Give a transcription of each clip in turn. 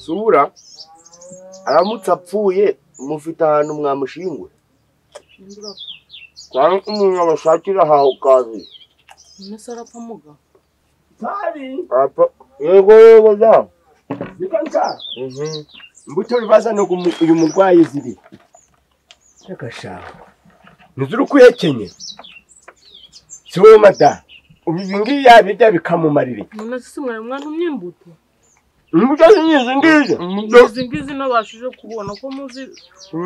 sura aramutse apfuye mufite ahantu mwamushingwe cyangwa umuntu abashakira aho kazi nese arapfa muga Sari apa yego za bikanka mbuto bibaza no uyu murwayi ziri yakashaka nuzuru kuyekenye siwe mata ubingi yabijya bikamumarira nese simwe mwana umyimbuto imbuto nyizi ngizi nabashije kubona ko muzi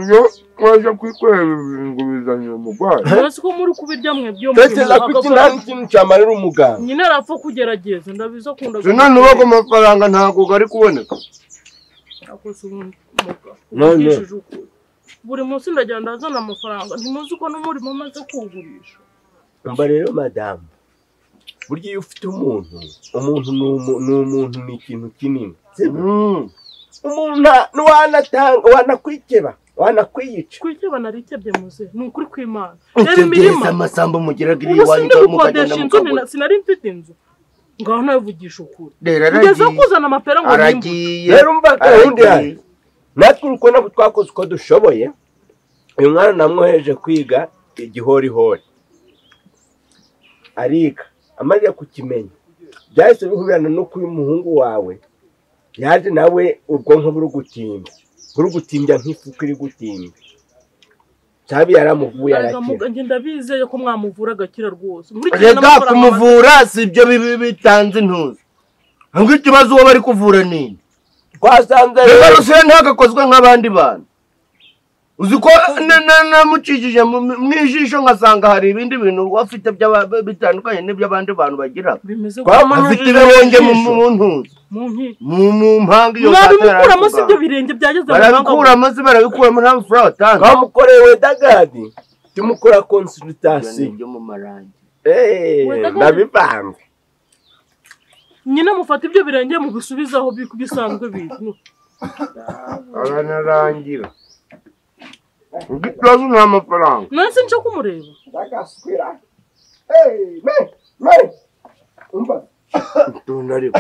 iyo kwaje kwikorera ngo bizanye umugwayi nese ko muri kubirya mwe byo teteza kwitina n'ikintu cyamarira umuganga nyine arapfa kugerageza ndabizo kunda none ubago amafaranga ntago gari kuboneka akoze none buri munsi ndagenda azana amafaranga ntimuzi ko n'umurimo amaze kugurisha umva rero madame burya iyo ufite umuntu n'umuntu ni ikintu kinini umuntu wanatanga wanakwiyica kwikeba narikebye muze ni ukuri kw'Imana reba imirima amasambo mugiraga iri wanyika mukagenda mukagura sinari mfite inzu ngaho navugisha ukuri ngeze kuzana amapera ngo aragiye rero umva gahunda yawe natwe uko nabo twakoze uko dushoboye uyu mwana namwoheje kwiga igihorihori ariga amaze kukimenya byahise bihubirana no kuba umuhungu wawe yaje nawe ubwonko buri gutimbya nk'ifuku iri gutimba cyabi yaramuvuye arakira ngenda bizeye ko mwamuvura agakira rwose rega kumuvura si ibyo bitanze intuzi ahubwo ikibazo uwo bari kuvura nini twasanze rega rusire ntagakozwe nk'abandi bantu uzi ko namucishije mwijisho ngasanga hari ibindi bintu afite bitandukanye n'iby'abandi bantu bagira afite ibirenge mu ntuzi mu mpanga iyo babikuramo si ibyo birenge byageze mu mpanga barabikuramo si barabikuramo nta mafaranga atanga twamukorewe dagadi tumukora consultation yo mu marangi nabivanze nyine mufata ibyo birenge mu bisubizaho bisanzwe bintu aranarangira ikibazo nta mafaranga nase nje kumureba ndagaswira tunariko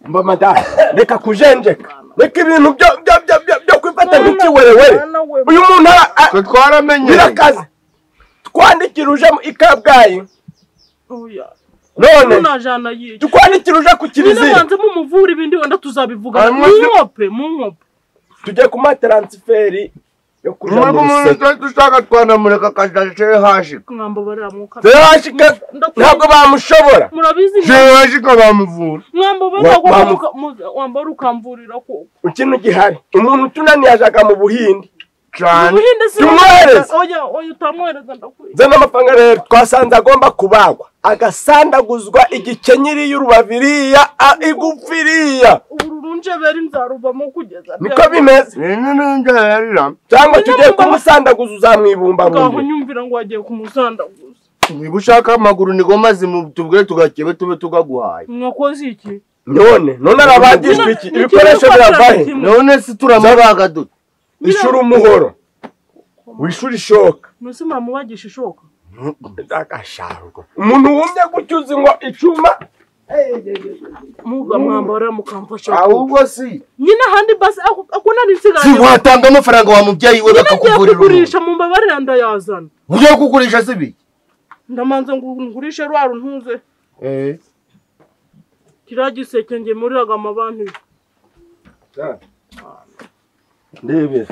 mba madame reka kujenjeka reka ibintu byo kwifata nk'ikiwerewere uyu muntu twaramenye birakaze twandikira uje ikabwayi none tukwandikira uje ku kiliziya banze mumuvura ibindi wenda tuzabivuga mu nkope tujye ku matransferi yo kuja mu ruseke dushaka twanamureka kajashire hashika mwambo baramuka hashika ntabwo bamushobora murabizi hashika bamuvura mwambo baramuka wamba rukamvurira ko ikintu gihari umuntu tunaniye ajaga mu Buhinde cyane tumwereza oya utamwereza ndakwiye zana amafaranga rero twasanze agomba kubagwa agasandaguzwa igikenyeri y'urubaviriya igupfiriya urunje beri nzaruvamo kugeza niko bimeze nje yarira cyangwa tugiye kumusandaguza uzamwibumba ngaho nyumvira ngo wagiye kumusandaguza niba ushaka amaguru nigoma tubwire tugakebe tube tugaguhaye mwakoze iki none arabagishwe iki ibikoresho biravahe none si turamabaga dute ishuri umuhoro wishuri ishoka nose muramubagisha ishoka ndagashaka umuntu wumye gucyuza ngo icuma muga mwambara mukamfasha ahubwo si nyina handi basi akuna nitsigana si watanga amafaranga wa mubyeyi we bakakuvurira kugurisha mu mbabarira ndayazana ugiye kugurisha sibi ndamanze ngurishe rwaro ntuze kiragiseke nge muriraga amabantu ndebe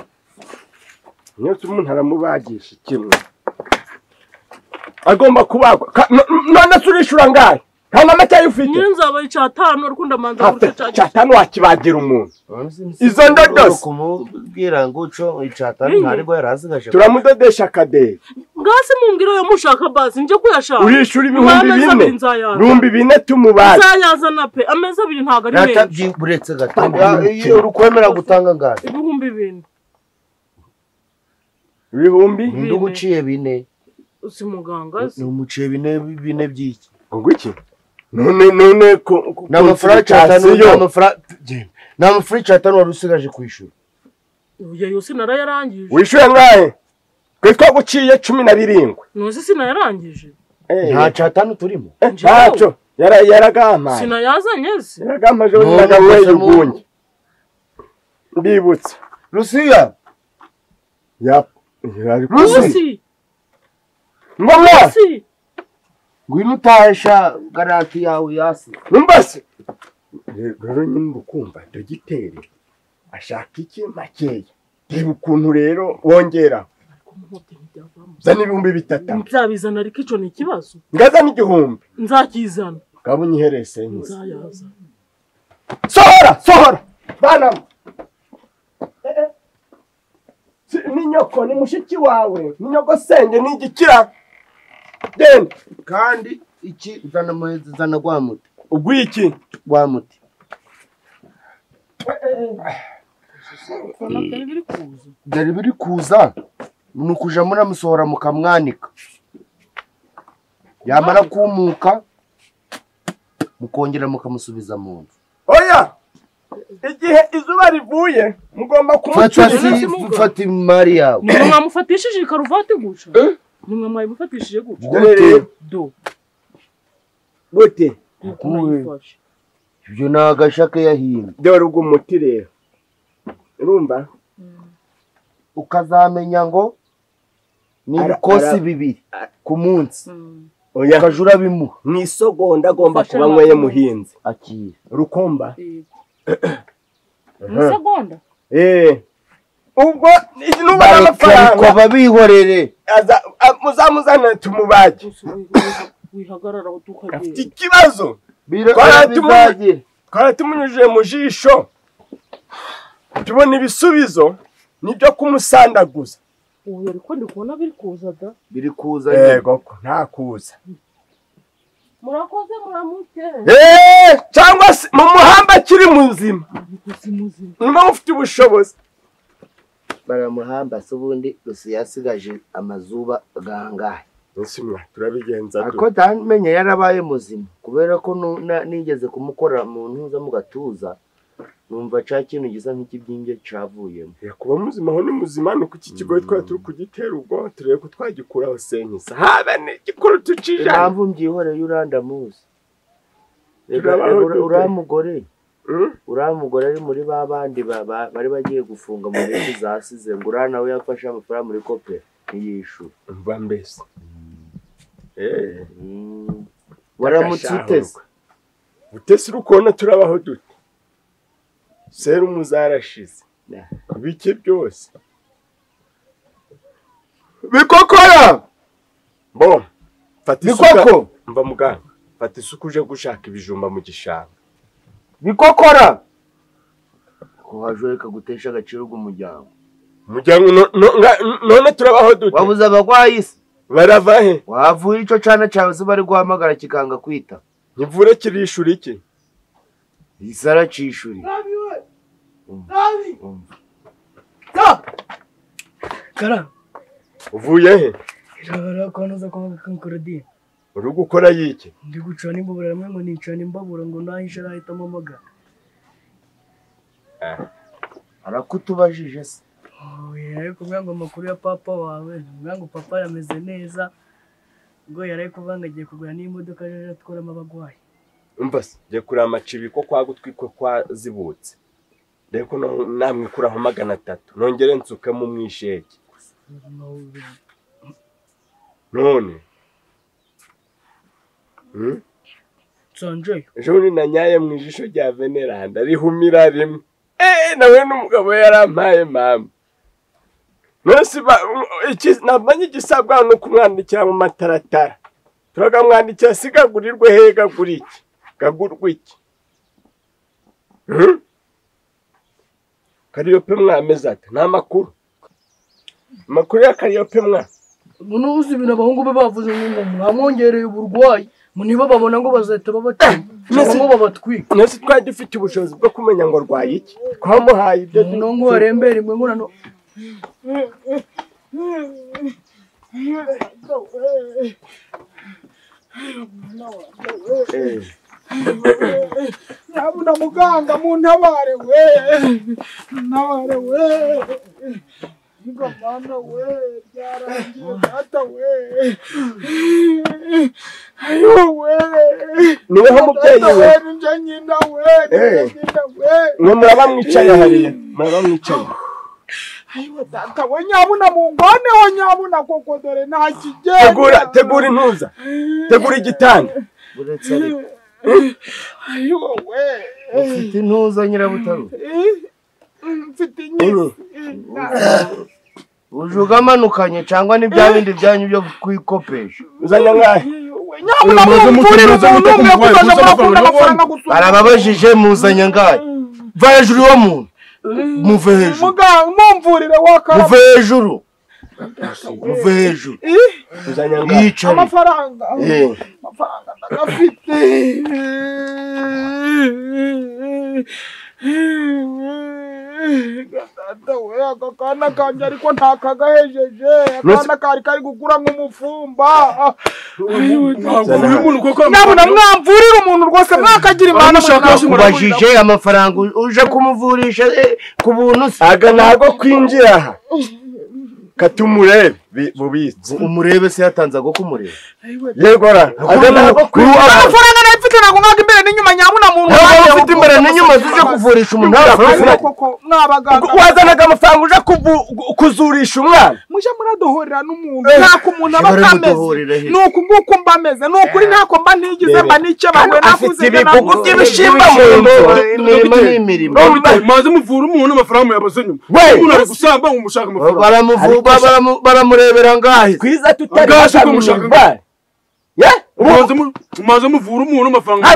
nyose umuntu aramubagisha kimwe agomba kubagwa none surishura ngahe nta n'amata yufite nyine nzaba icatano ariko ndamanza guca cyatano wakibagira umuntu izo ndodose kumubwira ngo uco icatano ntariko yarazigaje turamudodesha akaderi ngase mumbwira yo mushaka basi nje kuyashaka urishura ibihumbi bine tumubaza nzayazana pe ameza abiri ntago ari menshi buretse gatambi iyo urukwemera gutanga ngahe ibihumbi bine ibihumbi nduguciye bine usi muganga ni umuciye bine by'iki ngo iki none ko n'amafaranga cyatanu n'amafaranga cyatanu wari usigaje kwishura uya yose narayarangije wishuye ngahe kwe twaguciye 17 nose sinayarangije nta cyatanu turimo ntaco yaragamaye sinayazanye se yaragamaje nagaweye ugunye ndibutse Lucia Lucy ngomwa ngwino utasha garanti yawe yasi numbase rero nyine ukumva dogiteri ashaka iki makeya reba ukuntu rero wongera zana 3,000 nzabizana ariko ico ni ikibazo ngazana 1,000 nzakizana kabunyiherese nzayaza sohora bana ni nyoko ni mushiki wawe ni nyoko senge ni igikira den kandi iki zana gwamuti ugwiki gwamuti byari biri kuza nukuja muri amusohora mukamwanika yamara kumuka mukongera mukamusubiza mu nzu oya igihe izuba rivuye mugomba fata imari yawe nimwe mwamufatishije karuvati guca nimwe mwayimufatishije guca do gute ibyo nagashake yahinda dore ugo muti rero urumva ukazamenya ngo ni ibikosi 2 ku munsi oya kajura bimuha mwisogonda agomba kuba mwaye muhinzi akira rukomba mwisogonda ubwo nubona amafaranga babihorere muzamuzana tumubaje wihagarara utukagenda ikibazo tumunyujije mu jisho tubona ibisubizo nibyo kumusandaguza uyu ariko ndi kubona biri kuza yego nta kuza murakoze muramuke cyangwa se mu muhamba kiri muzima niba mufite ubushobozi baramuhamba se ubundi Lucy yasigaje amazuba gangahe nsimwa turabigenza ariko ndamenye yarabaye muzima kubera ko nigeze kumukora mu ntuza mu gatuza numva ca kintu gisa nk'ikibyimbye cavuyemo yakuba muzima ho ni muzima no kuki kigoye twari turi kugitera ubwo turebe ko twagikuraho senyisa habe ni gikuru tucija impamvu mbyihoreye urandamuzi uramugore ari muri babandi bari bagiye gufunga mu bindi zasize ngo nawe yafashe amafaranga muri kopera ntiyishura mva mbese waramutse utese utese urukona turabaho dute serumu zarashize bike byose bikokora bo fata isuka mva muganga fata isuka uje gushaka ibijumba mu gishanga bikokora ko hajoreka gutesha agaciro k'umuryango none turabaho dute wabuze abagwayi barava he wavuye ico cana cyawe se bari guhamagara kikanga kwita nivure kirishura iki isara cishuri Kara uvuye he irabara kwanoza kwa kankorodi uri gukora yiki ndi gucana imbabura ramwe ngo nicana imbabura ngo nahisha rahita mamaga arakutubajije se yari kuvuga ngo amakuru ya papa wawe kuvuga ngo papa yameze neza ngo yari kuvuga ngo agiye kugura n'imodoka aje atwaramo abagwayi umva se je kuri amacibi ko kwagutwikwe kwazibutse ndeko namwe kuraho 300 nongere nsuke mu mwisheke none Sanjay ejo na nyaye mu ijisho rya Veneranda rihumira rimwe nawe n'umugabo yarampaye mama nose iki nabanye gisabwa no kumwandikira mu mataratara turagamwandikira sigagurirwe hega guri iki gagurwe iki Kariyope mwameze ati nta makuru ya Kariyope mwa nuzi ibintu abahungu be bavuze ngo mwamwongereye uburwayi niba babona ngo bazahita babatinya ngo babatwika nese twagifite ubushobozi bwo kumenya ngo rwaye iki twamuhaye ibyo ngo arembere imwe ngo nano Nabuna muganga muntabare we Mwana we byarangiye data we. Ayo we. Niwe ho mubyeyi we. Nje nyina we. Mwe murabamwicaye hariya. Murabamwicaye. Ayo data we nyabuna mu ngone ho nyabuna koko dore nta kigenda. Tegura intuza. Tegura igitanda. Uretse ariko. Ayo we. Ufite intuza Nyirabutaro. Mfite inyisi. Ujugamanukanye cyangwa ni bya bindi byanyu byo kwikopesha. Uzanya ngahe? Nyabuna mumvurire umuntu umwe kuzaza mukunda amafaranga gusura. Arababajije muzanya ngahe. Va hejuru yo muntu. Muve hejuru. Mumvurire wakara. Muve hejuru. Muve hejuru. Uzanya ngahe? Amafaranga. Amafaranga ndagafite. Gatata we akakana kanje ariko ntakagahejeje akana kari gukura nk'umufumba. Nabona mwamvurira umuntu rwose mwakagira imana kubajije amafaranga uje kumuvurisha ku buntu se. Aga nago kwinjira aha. Katumurebe bubitse. Umurebe se yatanze ago kumureba. Yegora. Aga nago kwinjira. Amafaranga narifite nago ngaga imbere n'inyuma nyabuna muntu. Ufite imbere n'inyuma zuje kuvurisha umuntu. Koko mwabaganga. Wazanaga amafaranga uje kuzurisha umwana. Muje muradohorera n'umuntu. Ntako umuntu abakameze. Nuko nguko mbameze. Nukuri ntako mba ntigize mba nice bawe navuze ibivugo by'ibishimba mu imirimo n'imirimo. Maze muvura umuntu amafaranga yabaze nyuma. Umuntu ari gusamba umushaka amafaranga. Baramuvuba baramurebera ngahe. Kwiza tutari umushaka. Umaze muvura umuntu amafaranga.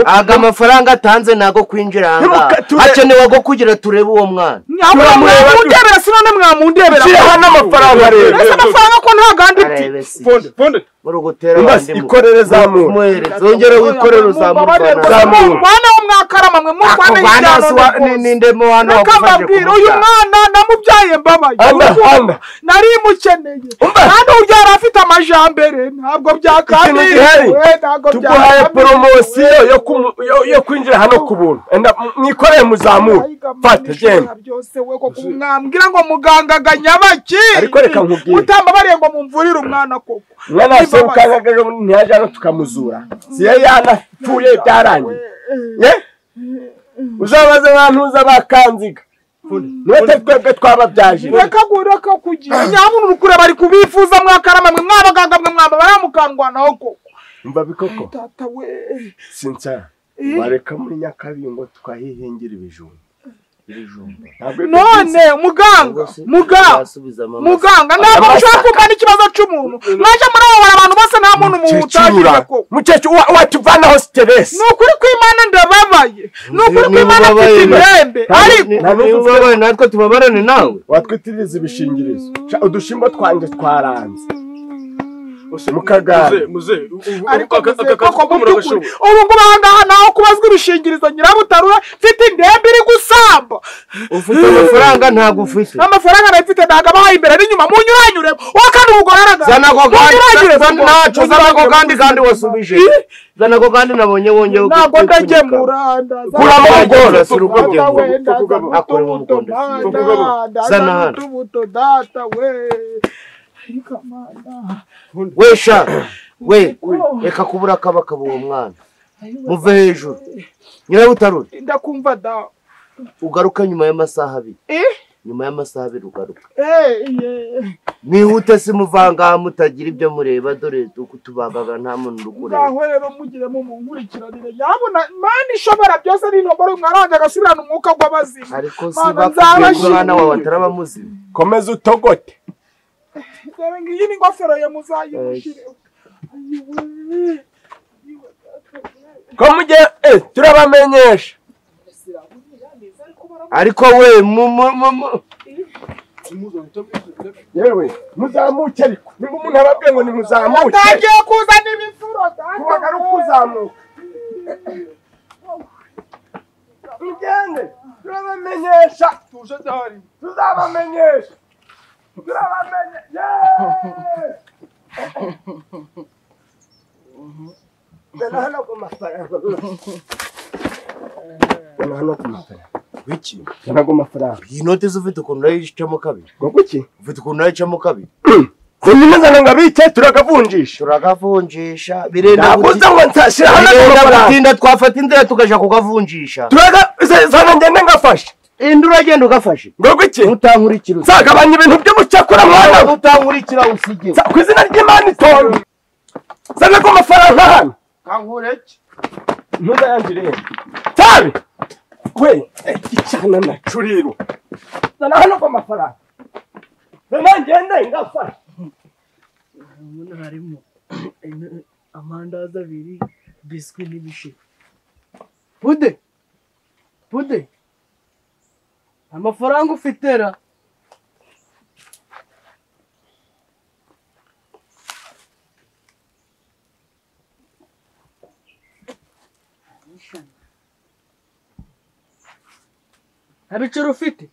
Aga amafaranga atanze nago kwinjira hanga. Hakenewe go kugira turebe uwo mwana. Mwamundebera sinone mwamundebera. Hana amafaranga rero. Ese amafaranga ko ntaganditi. Fonde. Murugutera abandi. Ikorere zamu. Zongera wikorere zamu. Mwana w'umwakarama mwe mukwane n'indemo hano wakufashe. Uyu mwana namubyaye mbabaye. Anda. Nari mukeneye. Kandi uryara afite amajambere ntabwo byakandi. Tuguhaye promosiyo yo kwinjira hano ku buntu. Enda mwikoreye muzamu. Fata genda. Byose we ko kumwambwira ngo muganga ganyabaki. Ariko reka nkubwire. Utamba bariye ngo mumvurire umwana koko. Mwana se ukangagaje ntiyaje no tukamuzura. Siye yanapfuye byarangiye. Uzabaze abantu uzabakanziga. Nwete twebwe twababyaje. Reka kugira. Nyamuntu urukure bari kubifuza mwakarama mwe mwabaganga mwe mwaba baramukangwanaho koko. Mba bikoko. Tata we. Sinsa. Bareka muri Nyakabingo twahihingira ibijumba. None muganga ntabwo ushaka kumva ikibazo cy'umuntu. Mwaje murabona abantu bose nta muntu mu utagire ko. Mukecuru watuvanaho stress. Nukuri kw'Imana ndababaye. Nukuri kw'Imana titimrembe. Ariko natwe tubabarane nawe. Watwitiriza ibishingirizo. Udushimbo twanje twaranze. Mukagara. Muze. Ariko ubu ngo bahangaha naho kubazwa ibishingirizo Nyirabutarura mfite indembe iri gusamba. Ufite amafaranga ntago ufite. Amafaranga narifite ntago abahaye imbere n'inyuma munyuranyure. Wakandi umugore araga. Zana ko kandi wasubije. Zana ko kandi nabonye wongewe. Ntago ndagemura. Kuramo umugore siruko gemo. Akore mu mugondo. Zana hano. Tubuto data we. Wesha we reka kubura kabakabo uwo mwana muve hejuru Nyirabutarura ndakumva da ugaruka nyuma y'amasaha abiri nyuma y'amasaha abiri ugaruka mwihute se muvanga mutagira ibyo mureba dore tubagaga nta muntu urukure ngaho rero mugire mu nkurikiranire yabona Imana ishobora byose n'intomboro mwaranje agasubirana umwuka gw'abazima ariko sibakubye umwana wawe atarabamuzima komeza utogote. Iyi ni ingofero ya muzayi mushireho. Ko mujye turabamenyesha. Ariko we yewe muzamuke ariko niba umuntu ababwiye ngo ni muzamuke ndagiye kuzana ibifuro kubagara ukuzamuka. Mugende turabamenyesha. tuje dahari Tuzabamenyesha. Hano ku mafaranga. Wiki. Ntago mafaranga. Iyi note zufite ukuntu nayicamo kabiri. Gokuki? Ufite ukuntu nayicamo kabiri. Kunyina ngabike turakavunjisha. Turakavunjisha. Birenda gutinda ngo ntashira hano gutinda twafata inzira tugaja kukavunjisha. Sana ngende ngafashe. Indura agenda ugafashe. Gokuki? Utankurikira. Sagabanya ibintu byo mucyakura mwana. Utankurikira usige. Kwizina ry'Imana itonde. Sana ko mafaranga hano. Kankureke. Ntuza yanjire. Tabi. We, icyana na curiro. Sana hano ko mafaranga. Sana ngende ngafashe. Umuntu harimo amandazi abiri, biswi n'ibisheke. Pude. Amafaranga ufitera. Abiciro ufite?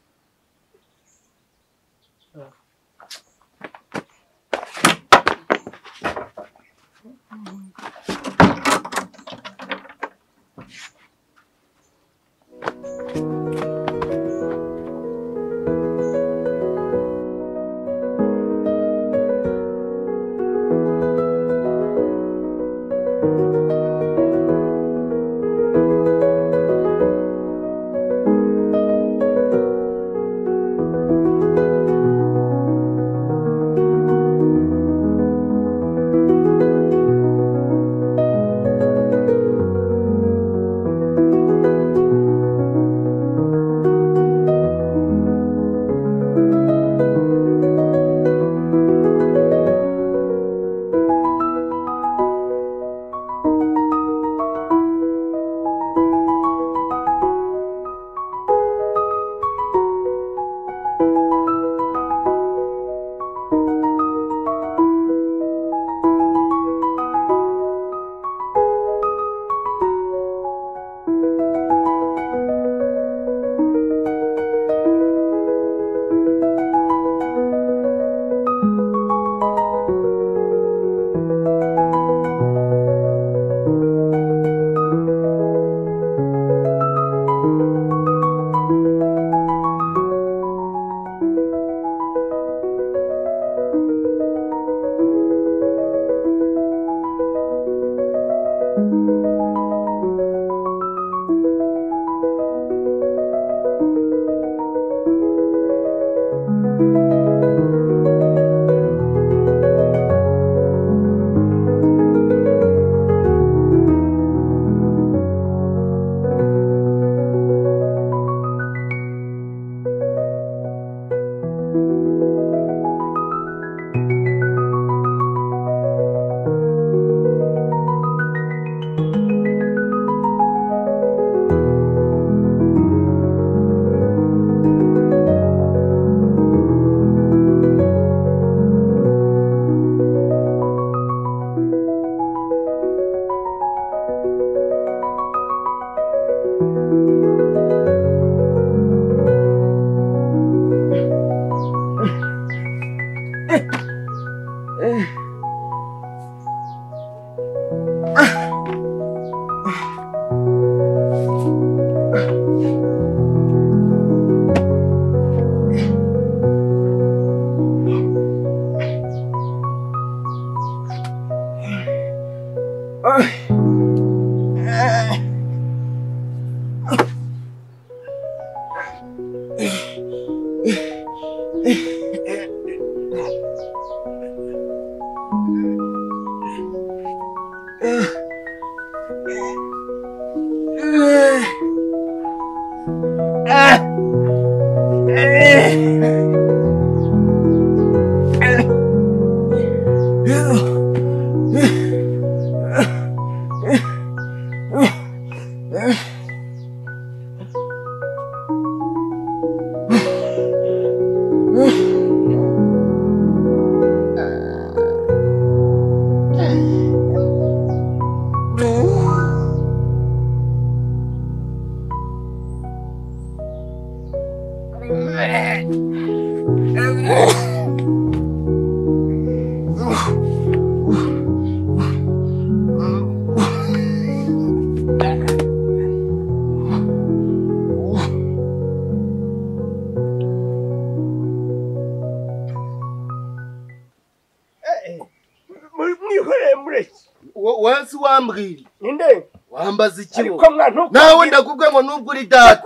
wambwira inde wambaza ikibo ariko mwana nawe ndakubwiye ngo nubwo uri data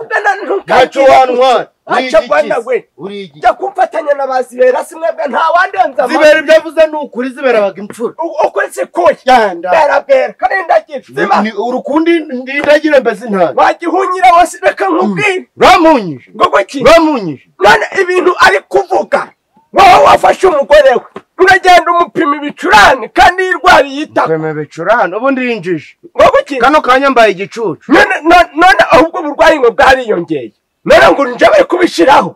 ntacyo wantwara acha bwana we jya kumfatanya n'abazibera simwebwe nta wandenza zibera ibyo avuze n'ukuri zibera baga imfura ukuri se koye bera kandi ndagira urukundi ndindagira mbese nta wagihunyira wose reka nkubwire ramunyije ramunyije none ibintu ari kuvuga wowe wafashe umugore we uragenda umupima ibicurane kandi yirwari yita kweme ibicurane ubundi yinjije wowe iki kano kanya mbaye igicucu none ahubwo burwayi ngo bwariyongeye none ngo nje bari kubishiraho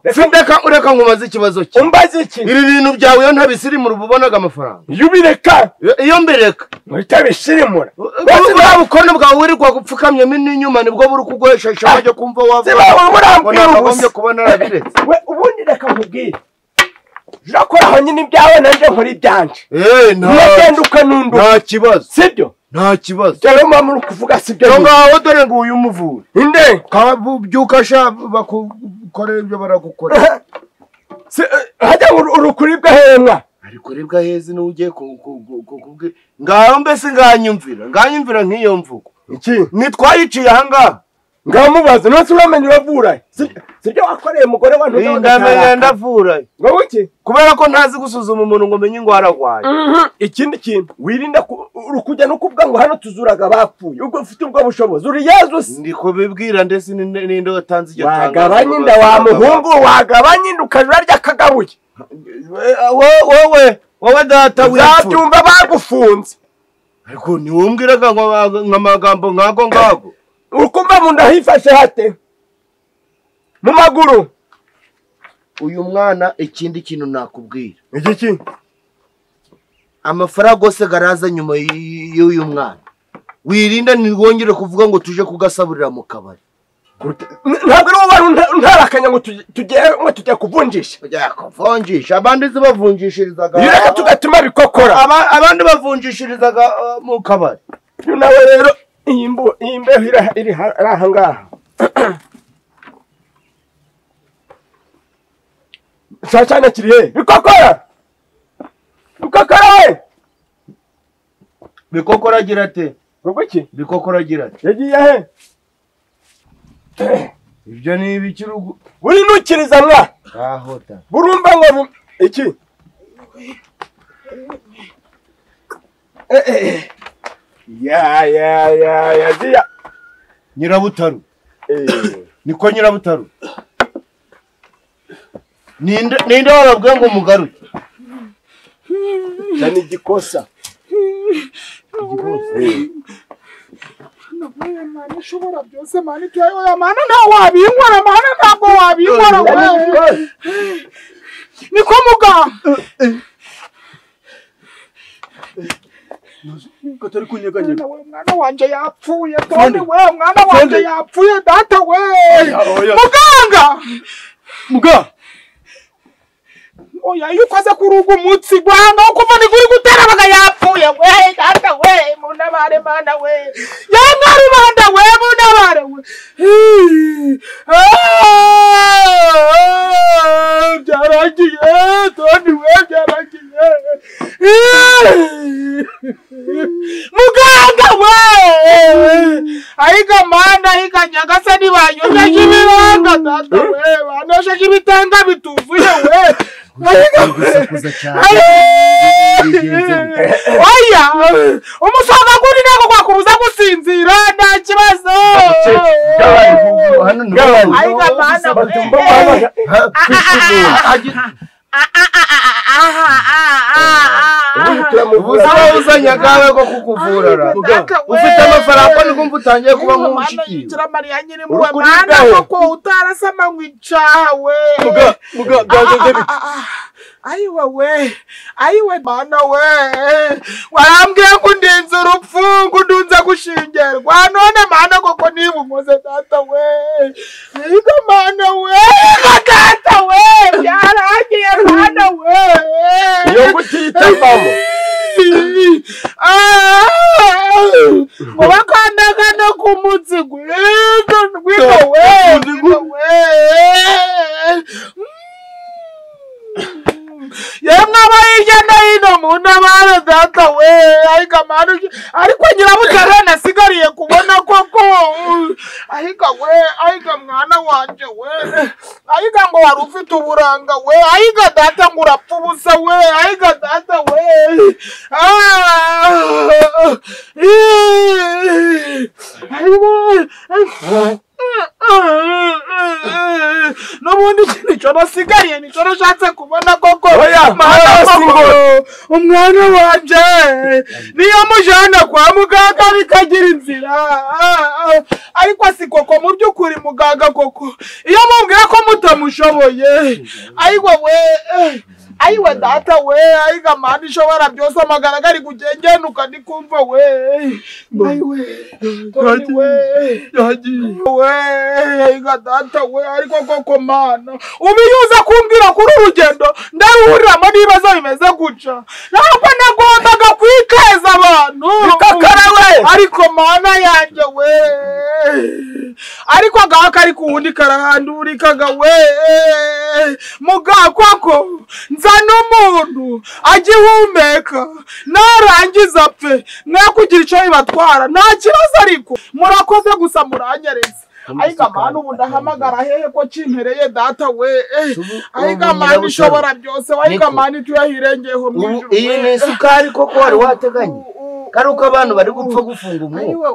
ureka nkumaze ikibazo cye umbaze iki ibi bintu byawe yo ntabisirimura ububonaga amafaranga iyo ubireka iyo mbireka mutabishirimura bwa bukono bwawe wirirwa gupfukamyemo n'inyuma nibwo buri kuguhesha ishema ryo kumva wavuga kubona narabiretse we ubundi reka nkubwire urakora aho nyine ibyawe nanjye nkora ibyanje ntagenda ukanunduka nta kibazo sibyo nta kibazo dore mama uri kuvuga sibyo ngaho dore ngo uyu muvura inde kabyuka sha bakukorera ibyo baragukorera hajya urukuribwa hemwa ariko ribwa hezi no ugiye kubwe ngaho mbese nganyumvira nk'iyo mvugo iki nitwayiciye aha ngaha ngamubaza nose uramenye uravura sibyo wakoreye umugore wa ndamenye ndavura ngo iki kubera ko ntazi gusuzuma umuntu ngo menye ngo aragwaye ikindi kintu wirinda urukujya no kuvuga ngo hano tuzuraga bapfuye ubwo ufite ubwo bushobozi uri Yesu ndi kubibwira ndetse ninde watanze iryo tangazo wagabanye inda wa muhungu wagabanye inda ukajura rya kagabuye wowe data wibyumva bagufunze ariko niwumbwiraga ngo amagambo nk'ago ngago ukumva mu nda hifashe hate mu maguru uyu mwana ikindi kintu nakubwira iki amafaranga gose garaza nyuma y'uyu mwana wirinda ntiwongere kuvuga ngo tuje kugasaburira mu kabari ntabwo ari abantu ntarakanya ngo tujye kuvunjisha abandi zibavunjishirizaga reka tugatuma bikokora abandi bavunjishirizaga mu kabari nawe rero iyi mbeho iri aha ngaha cyane kiri he bikokora we bikokora agira ate ubwo iki bikokora agira ate yagiye he ibyo ni ibikirugu buri nukiriza mwa ahota burumva ngo iki ya Nyirabutaru niko Nyirabutaru ninde wababwiye ngo mugaruke cyane igikosa Mana ushobora byose mana icyo mana nta wabinkora mana ntabwo wabinkora we niko muganga Katari kunyeganyega mwana wanje yapfuye kandi we mwana wanje yapfuye data we muganga oya yukoze kuruga umutsi gwanga ukuva ni kuri gutera baga yapfuye we data we munabare mana we ya mwari banda we munabare we byaragiye toni we byaragiye muganga we ayiga mana ayiga nyagasani banyuze ibiranga data we banoshe ibitanga bituvuye we oya umusaza kuri nako kwakubuza gusinzira nta kibazo ayiga mana uzanya gawe ko kukuvura ufite amafaranga niko mvutangiye kuba nk'umushikiye Mariya nyiri muwe mana koko utarasama ngwicawe ayiwe mana we warambwiye ko ndinze urupfu ngo ndunze gushingerwa none mana koko niba umuze data we ayiga mana we data we byaragiye mana we iyo gutitambamo ngo bakandagana ku mutsi gwiko we yemwe abayirya hino mu ntabara data we ayiga manu ariko nyirabutare nasigariye kubona koko ayiga we ayiga mwana wanje we ayiga ngo wari ufite uburanga we ayiga data ngo urapfa ubusa we ayiga data we n'ubundi ikintu cyo nasigariye nicyo nashatse kubona koko umwana wanje niyo mujana kwa muganga bikagira inzira ariko si koko mu by'ukuri muganga koko iyo mubwira ko mutamushoboye ayiwa we ayiwa data we ayiga mani ishobora byose amagara gari kugengenuka ndikumva we ayiwe toni we we ayiga data we ariko koko mana ubiyuza kumbwira kuri urugendo ndaruhuriramo n'ibibazo bimeze guca ntabwo nagombaga kwiteza abantu ariko mana yanjye we ariko agaho kari ku wundi karahandurikaga we mugakwako n'umuntu agihumeka narangiza apfe mwakugira icyo bibatwara nta kibazo ariko murakoze gusa muranyereza ayiga manu ubu ndahamagara hehe ko kimpereye data we ayiga manu ishobora byose ayiga manu tuyahirengeyeho mu ijuru iyi ni isukari koko wari wateganye kari uko abantu bari gupfa gufunga umwuka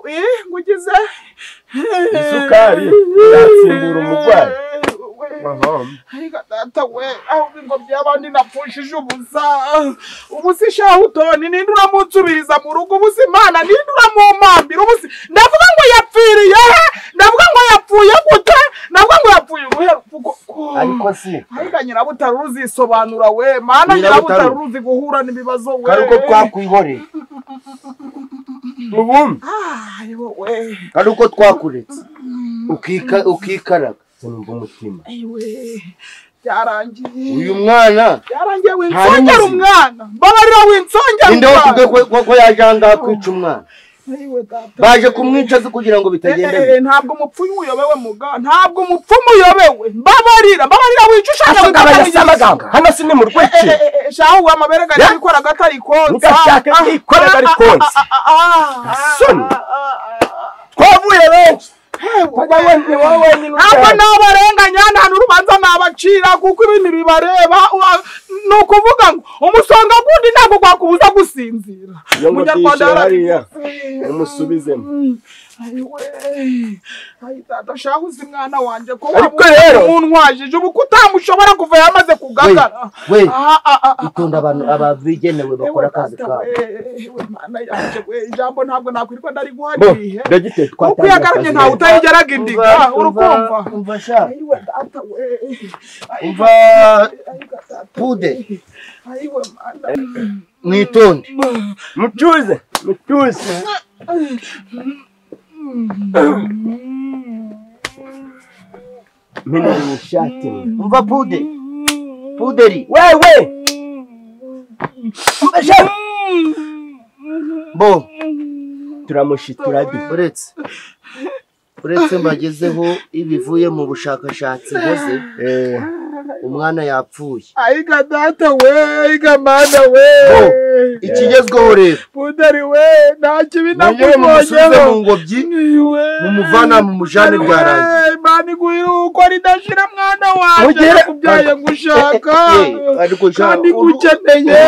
ngugize isukari yatsimbura umurwayi ayiga data we aho bingo by'abandi napfushije ubusa shahutoni ninde uramunsubiriza mu rugo ubusa imana ninde uramumpambira ubusa ndavuga ngo yapfiriye ndavuga ngo yapfuye gute ndavuga ngo yapfuye uruhe ariko si ayiga nyirabutare uzisobanura we mana nyirabutare uzi guhura n'ibibazo we karuko twakwihoreye ayiwo we karuko twakuretse ukikaraga numva umutima ayiwe byarangiye uyu mwana byarangiye winsongera umwana mbabarira winsongera inde wavuga ko yajanga kwica umwana baje kumwicaza kugira ngo bitagenda ntabwo umupfumu uyobewe muga ntabwo umupfumu uyobewe mbabarira wica ushaka gukabanya amaganga hano si ni mu rweki shaho amabere gari gukora gatari konsa ngashaka kwikora gari konsa soni twavuye benshi ntabwo nabarenganya nta n'urubanza nabacira kuko ibintu bibareba ni ukuvuga ngo umusonga gundi ntabwo gwakubuza gusinzira umunyarwanda hariya umusubizemo data shaho uzi mwana wanje ko wamuntwajije ubu kutamushobora kuva yamaze kugagara itonda abantu ababigenewe bakora akazi kabo mana yanje we ijambo ntabwo nakwirwa ndari guhariye kuko yagaramye ntawe utayigeraga indiga urukumva umva sha umva pude mwitonde mutuze mimi ni shati umva puderi wewe mbasha bo turamushitura uretse mbagezeho ibivuye mu bushakashatsi nkoze umwana yapfuye ayiga data we ayiga mana we ikigezweho rero puderi we nta kibi nakumonyeho mu ngobyi mumuvana mu mujane ryarangiye imana iguhira uko ridashira mwana wanjye nakubyaye ngushaka kandi ngukeneye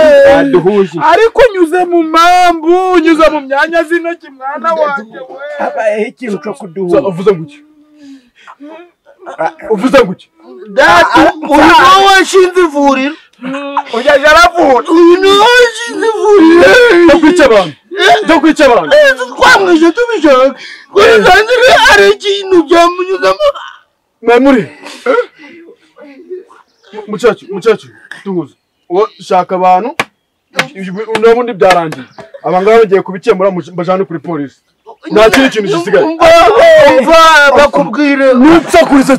ariko unyuze mu mpamvu unyuze mu myanya z'intoki mwana wanjye we habayeho ikintu cyo kuduhuza uvuze guki data uyu niwe washinze ivuriro uyaje aravura uyu niwe washinze ivuriro byo kwica abantu twamwishe tubishaka kwisanzire ari ikintu byamunyuzamo memuri mucacu tuhuze shaka abantu n'ubundi byarangiye abangaba bagiye kubikemura bajane kuri polisi nta kindi kintu gisigaye umva bakubwire ntutsakurize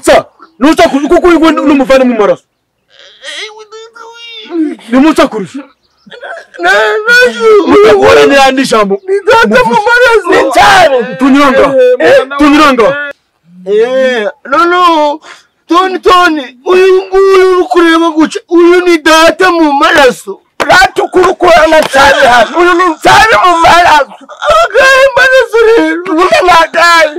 kuko uri n'umuvane mu maraso nimutsakurishe mugakora n'irandi jambo ni cyane tunyuranga no toni uyu nguyu uri kureba guca uyu ni data mu maraso kurukura na cyane hano uyu ni cyane mu maraso agaye mbana suri ubundi nagaye